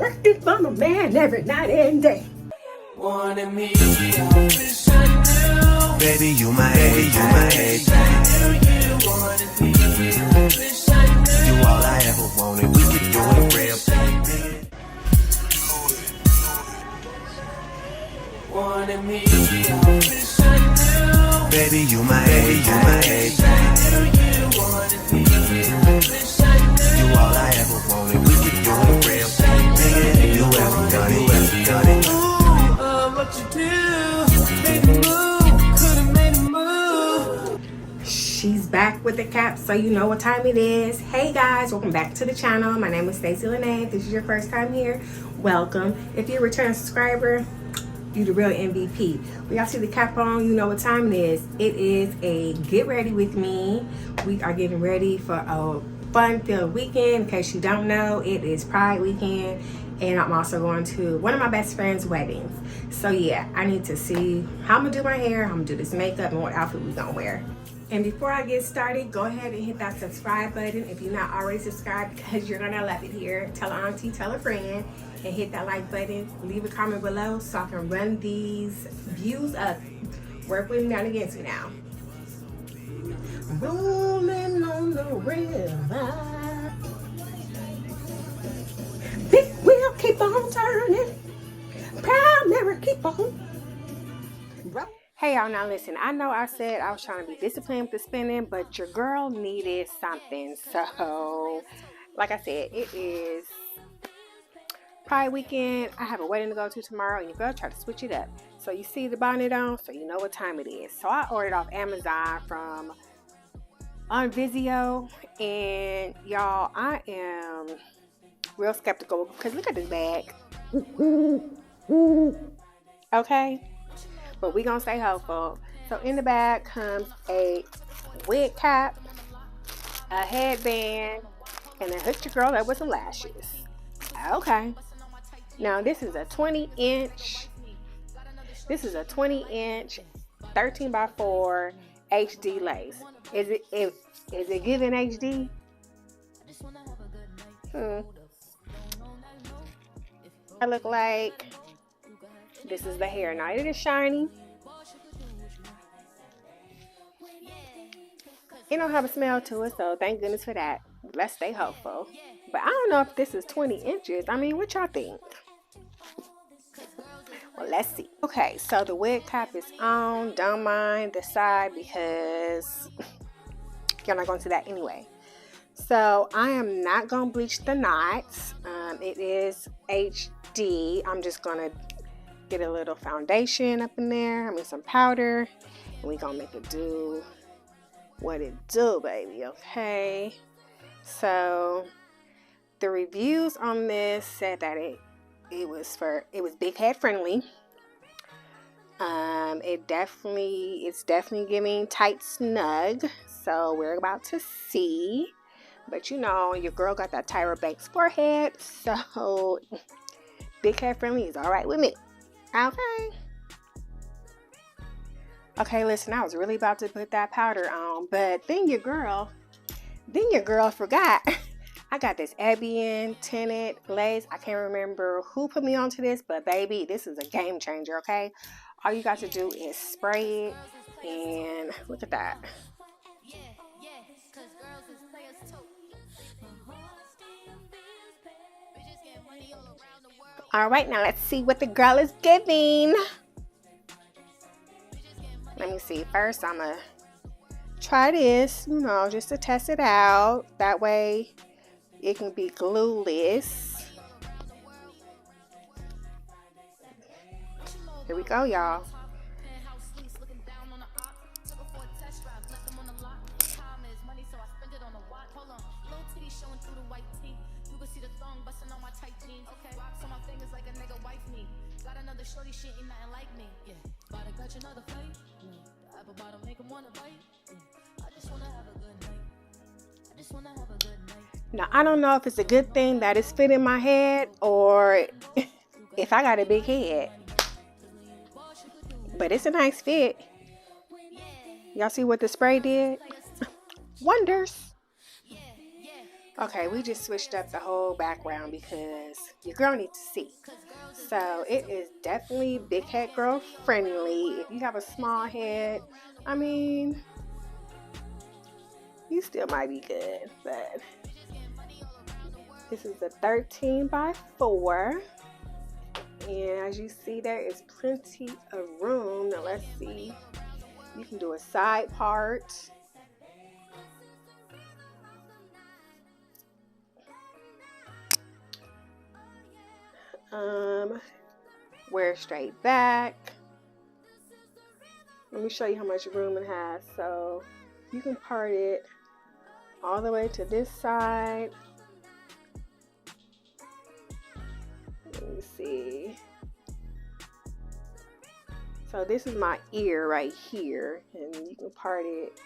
Working for my man every night and day. Wanted me, I wish I knew. Baby, you my age. You wanted me, I wish I knew. You all I ever wanted. We could do it real. Wanted me, I wish I knew. Baby, you my age. You wanted me, I wish I knew. You all I ever wanted. We could do it real. Nigga, you ever done it? What you do? Made a move, could've made a move. She's back with the cap, so you know what time it is. Hey guys, welcome back to the channel. My name is Stayceelanea. If this is your first time here, welcome. If you're a return subscriber, you the real MVP. We all see the cap on, you know what time it is. It is a get ready with me. We are getting ready for a fun-filled weekend. In case you don't know, it is Pride weekend, and I'm also going to one of my best friend's weddings. So yeah, I need to see how I'm gonna do my hair, how I'm gonna do this makeup, and what outfit we gonna wear. And before I get started, go ahead and hit that subscribe button if you're not already subscribed, because you're gonna love it here. Tell an auntie, tell a friend, and hit that like button. Leave a comment below so I can run these views up. Work with me, not against me now. Rolling on the river, big wheel keep on turning, proud Mary keep on. Hey y'all, now listen, I know I said I was trying to be disciplined with the spinning, but your girl needed something. So like I said, it is Pride weekend. I have a wedding to go to tomorrow, and your girl tried to switch it up. So you see the bonnet on, so you know what time it is. So I ordered off Amazon from on Vizio, and y'all, I am real skeptical because look at this bag. Okay, but we gonna stay hopeful. So in the bag comes a wig cap, a headband, and then hook your girl up with some lashes. Okay. Now this is a 20-inch. This is a 20-inch 13x4 HD lace. Is it giving HD? I look like this is the hair. Now it is shiny. It don't have a smell to it, so thank goodness for that. Let's stay hopeful. But I don't know if this is 20 inches. I mean, what y'all think? Well, let's see. Okay, so the wig cap is on. Don't mind the side because you're not going to see that anyway. So I am not going to bleach the knots. It is HD. I'm just going to get a little foundation up in there. I mean, some powder. And we're going to make it do what it do, baby. Okay. So the reviews on this said that it was big head friendly. It's definitely giving tight snug. So we're about to see. But you know, your girl got that Tyra Banks forehead, so big head friendly is all right with me. Okay. Okay, listen, I was really about to put that powder on, but then your girl forgot. I got this Evian tinted lace. I can't remember who put me onto this, but baby, this is a game changer, okay? All you got to do is spray it, and look at that. All right, now let's see what the girl is giving. Let me see. First, I'm going to try this, you know, just to test it out. That way, it can be glueless. Here we go, y'all. Now, I don't know if it's a good thing that it's fitting my head or if I got a big head. But it's a nice fit. Y'all see what the spray did? Wonders. Okay, we just switched up the whole background because your girl needs to see. So it is definitely big head girl friendly. If you have a small head, I mean, you still might be good, but this is a 13 by 4. And as you see, there is plenty of room. Now let's see. You can do a side part. Wear straight back. Let me show you how much room it has. So you can part it all the way to this side. Let me see. So this is my ear right here, and you can part it.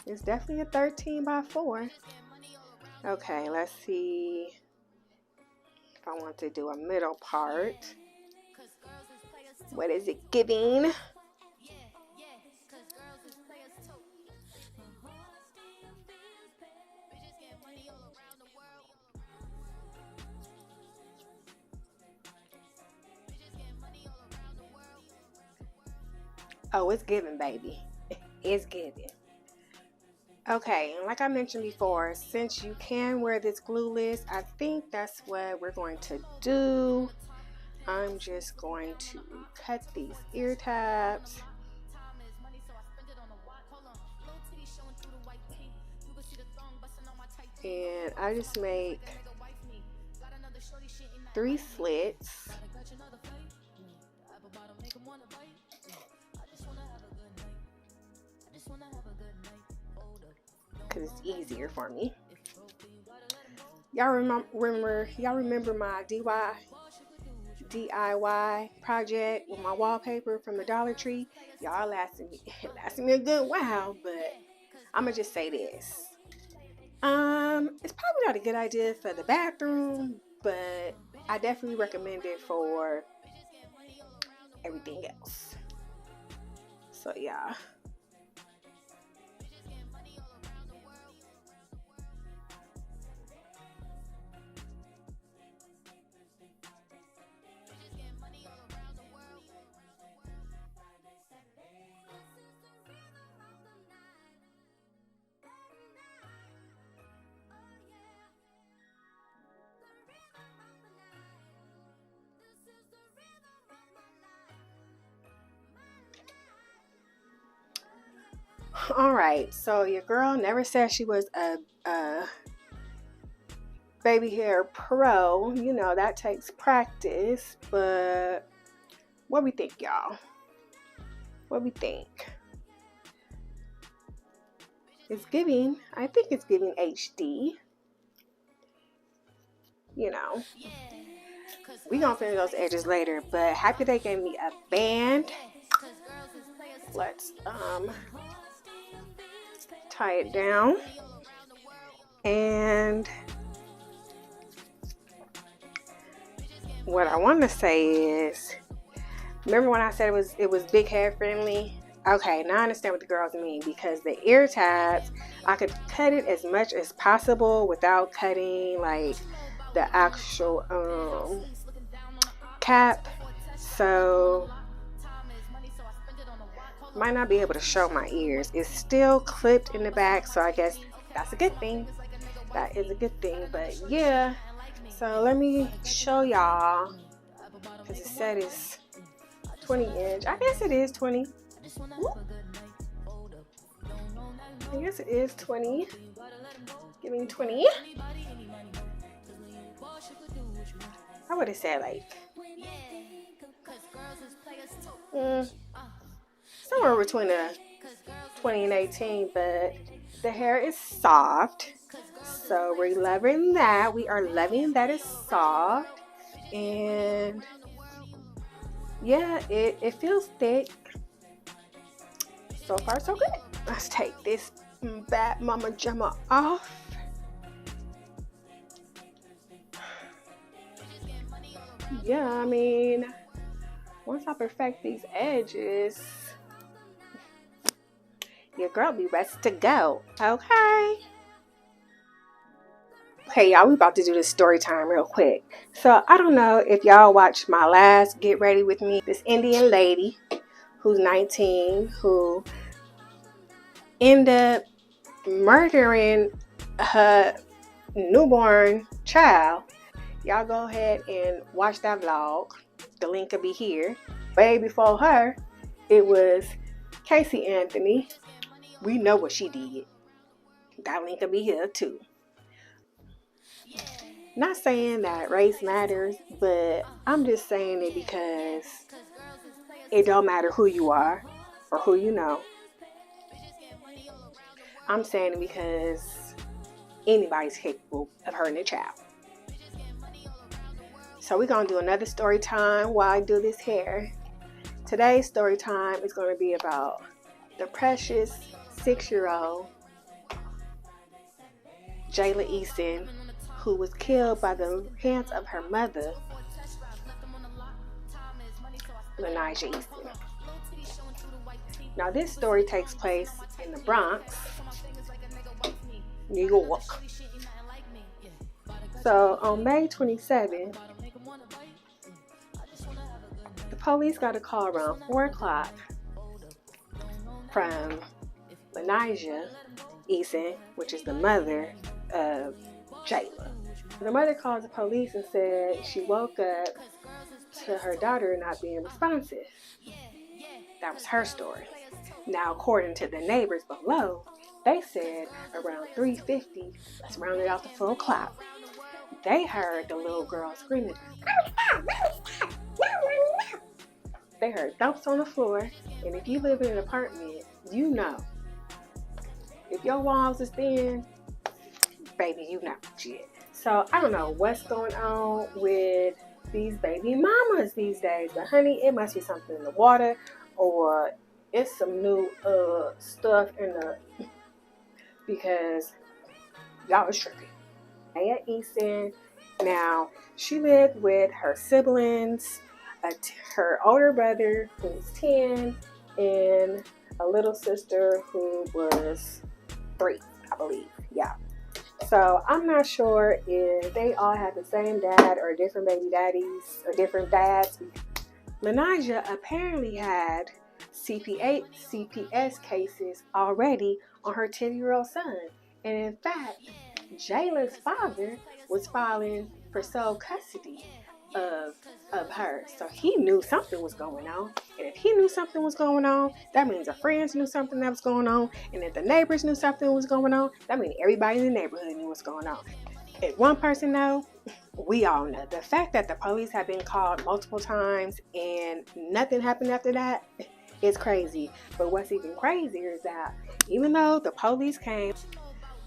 It's definitely a 13 by 4. Okay, let's see if I want to do a middle part. What is it giving? Oh, it's giving, baby. It's giving. Okay, and like I mentioned before, since you can wear this glueless, I think that's what we're going to do. I'm just going to cut these ear tabs. And I just make 3 slits. Because it's easier for me. Y'all remember my DIY project with my wallpaper from the Dollar Tree? Y'all lasted me a good while, but I'm gonna just say this. It's probably not a good idea for the bathroom, but I definitely recommend it for everything else. So yeah. All right, so your girl never said she was a baby hair pro. You know, that takes practice, but what we think, y'all? What we think? It's giving, I think it's giving HD. You know, we gonna finish those edges later, but happy they gave me a band. Let's tie it down. And what I want to say is, remember when I said it was big hair friendly? Okay, now I understand what the girls mean, because the ear tabs, I could cut it as much as possible without cutting like the actual cap. So might not be able to show my ears. It's still clipped in the back, so I guess that's a good thing. That is a good thing. But yeah, so let me show y'all, because it said it's 20 inch. I guess it is 20. I guess it is 20. Giving 20. I would have said like somewhere between a 20 and 18, but the hair is soft, so we're loving that. We are loving that it's soft, and yeah, it feels thick. So far so good. Let's take this bad mama jamma off. Yeah, I mean, once I perfect these edges, your girl be ready to go. Okay. Okay, y'all, we about to do this story time real quick. So I don't know if y'all watched my last Get Ready With Me. This Indian lady who's 19 who ended up murdering her newborn child. Y'all go ahead and watch that vlog. The link will be here. Way before her, it was Casey Anthony. We know what she did. That link will be here too. Not saying that race matters, but I'm just saying it because it don't matter who you are or who you know. I'm saying it because anybody's capable of hurting a child. So we're going to do another story time while I do this hair. Today's story time is going to be about the precious 6-year-old Jayla Eason, who was killed by the hands of her mother, Lenasia Eason. Now this story takes place in the Bronx, New York. So on May 27th, the police got a call around 4 o'clock from Lenasia Eason, which is the mother of Jayla. The mother called the police and said she woke up to her daughter not being responsive. That was her story. Now, according to the neighbors below, they said around 3:50, let's round it out to 4 o'clock, they heard the little girl screaming. They heard thumps on the floor, and if you live in an apartment, you know. If your walls is thin, baby, you know shit. So I don't know what's going on with these baby mamas these days, but honey, it must be something in the water, or it's some new stuff in the, because y'all is tripping. Lenasia Eason, now she lived with her siblings, her older brother who was 10, and a little sister who was 3, I believe. Yeah. So I'm not sure if they all have the same dad or different baby daddies or different dads. Lenasia apparently had CPS cases already on her 10-year-old son. And in fact, Jayla's father was filing for sole custody of her. So he knew something was going on. And if he knew something was going on, that means the friends knew something that was going on. And if the neighbors knew something was going on, that means everybody in the neighborhood knew what's going on. If one person knows, we all know. The fact that the police have been called multiple times and nothing happened after that is crazy. But what's even crazier is that even though the police came,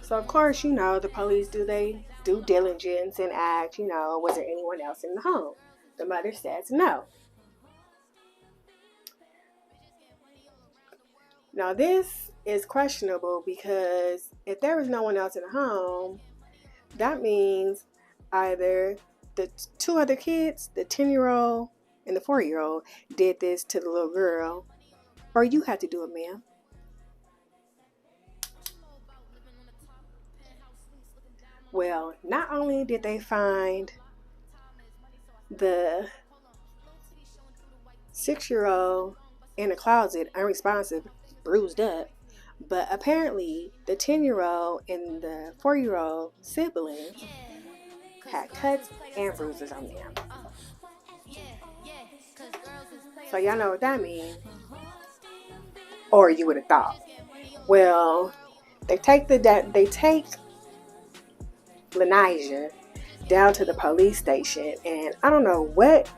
so of course, you know, the police do they due diligence and ask, you know, was there anyone else in the home? The mother says no. Now this is questionable because if there was no one else in the home, that means either the 2 other kids, the 10-year-old and the 4-year-old, did this to the little girl, or you had to do it, ma'am. Well, not only did they find the 6-year-old in a closet, unresponsive, bruised up, but apparently the 10-year-old and the 4-year-old siblings had cuts and bruises on them. So y'all know what that means, or you would have thought. Well, they take Lenasia down to the police station, and I don't know what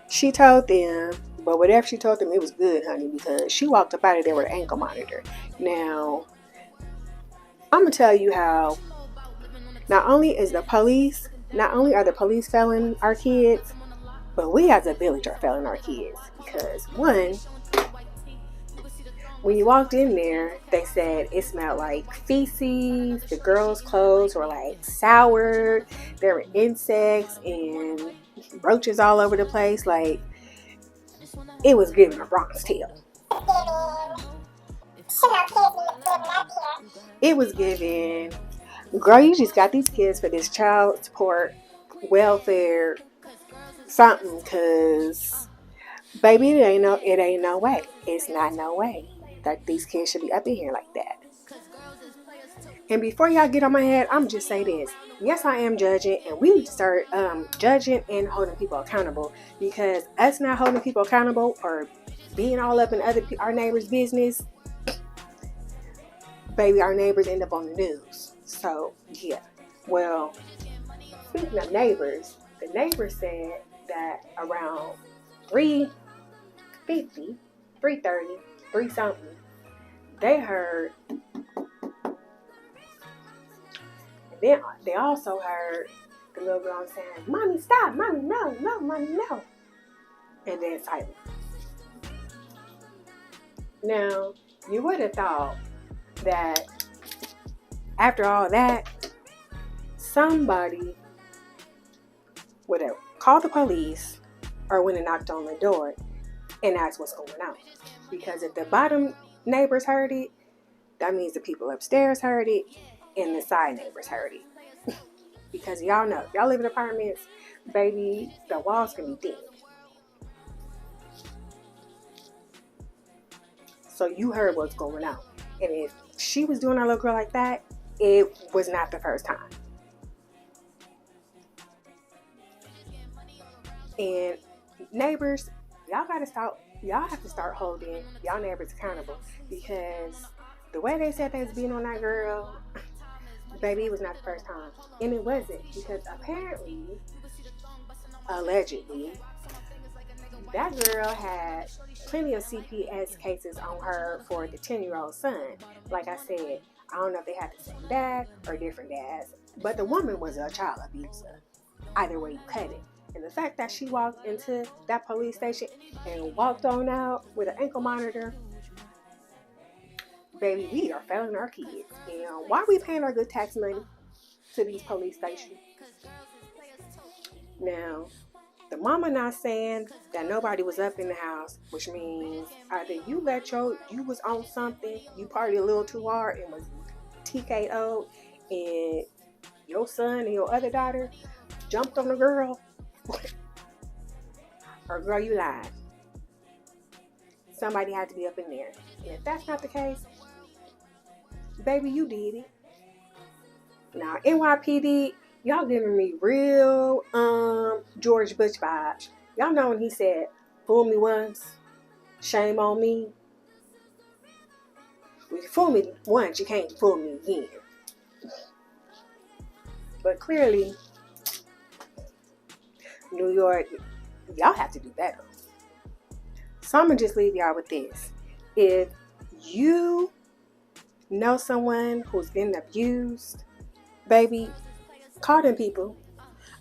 she told them, but whatever she told them, it was good, honey, because she walked up out of there with an ankle monitor. Now, I'm gonna tell you how not only are the police failing our kids, but we as a village are failing our kids. Because one, when you walked in there, they said it smelled like feces. The girls' clothes were like soured. There were insects and roaches all over the place. Like, it was giving a Bronx tale. It was giving Girl, you just got these kids for this child support, welfare, something, cause baby, it ain't no way. It's not no way that these kids should be up in here like that. And before y'all get on my head, I'm just say this. Yes, I am judging, and we need to start judging and holding people accountable, because us not holding people accountable or being all up in our neighbors' business, baby, our neighbors end up on the news. So yeah. Well, speaking of neighbors, the neighbor said that around 3:50, 3:30, 3 something, they heard. Then they also heard the little girl saying, "Mommy, stop! Mommy, no, no, Mommy, no!" And then silence. Now, you would have thought that after all that, somebody would have called the police or went and knocked on the door and asked what's going on. Because if the bottom neighbors heard it, that means the people upstairs heard it and the side neighbors heard it. Because y'all know, if y'all live in apartments, baby, the walls can be thin. So you heard what's going on. And if she was doing her little girl like that, it was not the first time. And neighbors, y'all have to start holding y'all neighbors accountable, because the way they said they was being on that girl, baby, it was not the first time. And it wasn't, because apparently, allegedly, that girl had plenty of CPS cases on her for the 10-year-old son. Like I said, I don't know if they had the same dad or different dads, but the woman was a child abuser. Either way you cut it. And the fact that she walked into that police station and walked on out with an ankle monitor, baby, we are failing our kids. And why are we paying our good tax money to these police stations? Now, the mama not saying that nobody was up in the house, which means either you was on something, you partied a little too hard and was TKO'd, and your son and your other daughter jumped on the girl, or girl, you lied. Somebody had to be up in there. And if that's not the case, baby, you did it. Now, NYPD, y'all giving me real George Bush vibes. Y'all know when he said, "Fool me once, shame on me." When you fool me once, you can't fool me again. But clearly, New York, y'all have to do better. So I'm going to just leave y'all with this. If you know someone who's been abused, baby, call them people.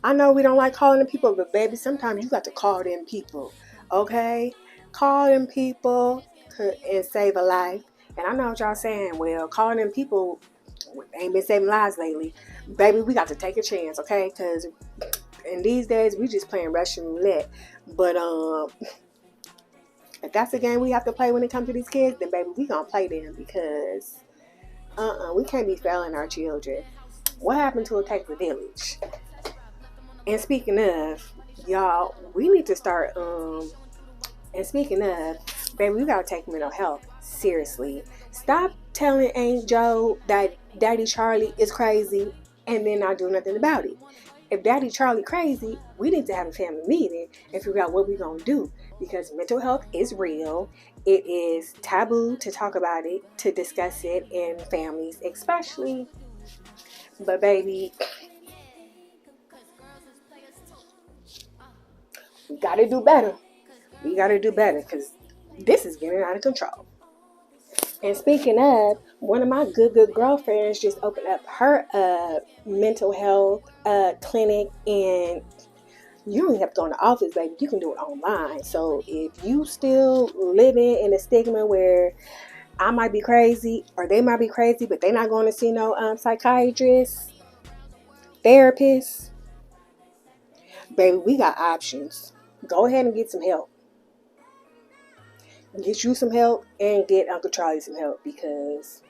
I know we don't like calling them people, but baby, sometimes you got to call them people, okay? Call them people and save a life. And I know what y'all saying, well, calling them people ain't been saving lives lately. Baby, we got to take a chance, okay? Because in these days, we just playing Russian roulette. But if that's the game we have to play when it comes to these kids, then baby, we gonna play them, because we can't be failing our children. What happened to It Takes a Village? And speaking of, y'all, we need to start, and speaking of, baby, we gotta take mental health seriously. Stop telling Aunt Joe that Daddy Charlie is crazy and then not do nothing about it. If Daddy Charlie crazy, we need to have a family meeting and figure out what we're gonna do, because mental health is real. It is taboo to talk about it, to discuss it in families, especially. But baby, we gotta do better. We gotta do better, because this is getting out of control. And speaking of, one of my good girlfriends just opened up her mental health clinic, and you don't have to go in the office, baby. You can do it online. So if you still living in a stigma where I might be crazy or they might be crazy, but they're not going to see no psychiatrist, therapist, baby, we got options. Go ahead and get some help. Get you some help and get Uncle Charlie some help, because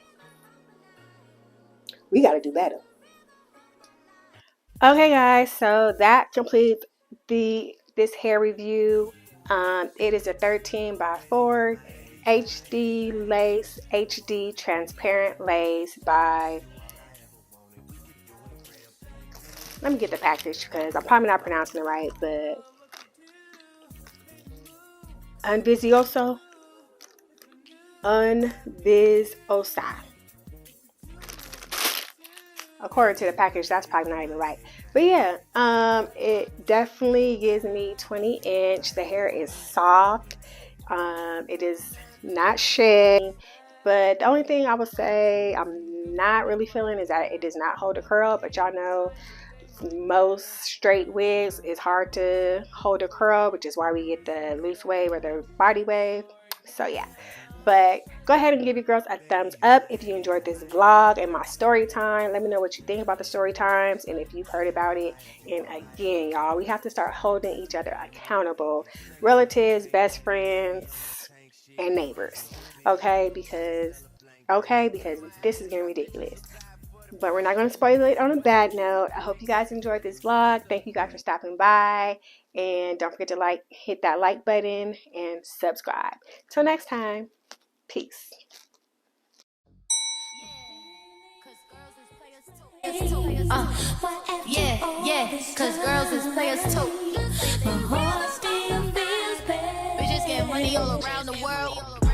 we got to do better. Okay, guys, so that completes this hair review. It is a 13 by 4 HD lace, HD transparent lace by, let me get the package because I'm probably not pronouncing it right, but Unvizioso. According to the package, that's probably not even right. But yeah, it definitely gives me 20-inch. The hair is soft. It is not shaggy. But the only thing I would say I'm not really feeling is that it does not hold a curl. But y'all know most straight wigs is hard to hold a curl, which is why we get the loose wave or the body wave. So yeah, but go ahead and give your girls a thumbs up if you enjoyed this vlog and my story time. Let me know what you think about the story times and if you've heard about it. And again, y'all, we have to start holding each other accountable. Relatives, best friends, and neighbors. Okay, because this is getting ridiculous. But we're not going to spoil it on a bad note. I hope you guys enjoyed this vlog. Thank you guys for stopping by. And don't forget to hit that like button and subscribe. Till next time. Peace. Cause girls is players too. My heart still feels bad. We just get money all around the world.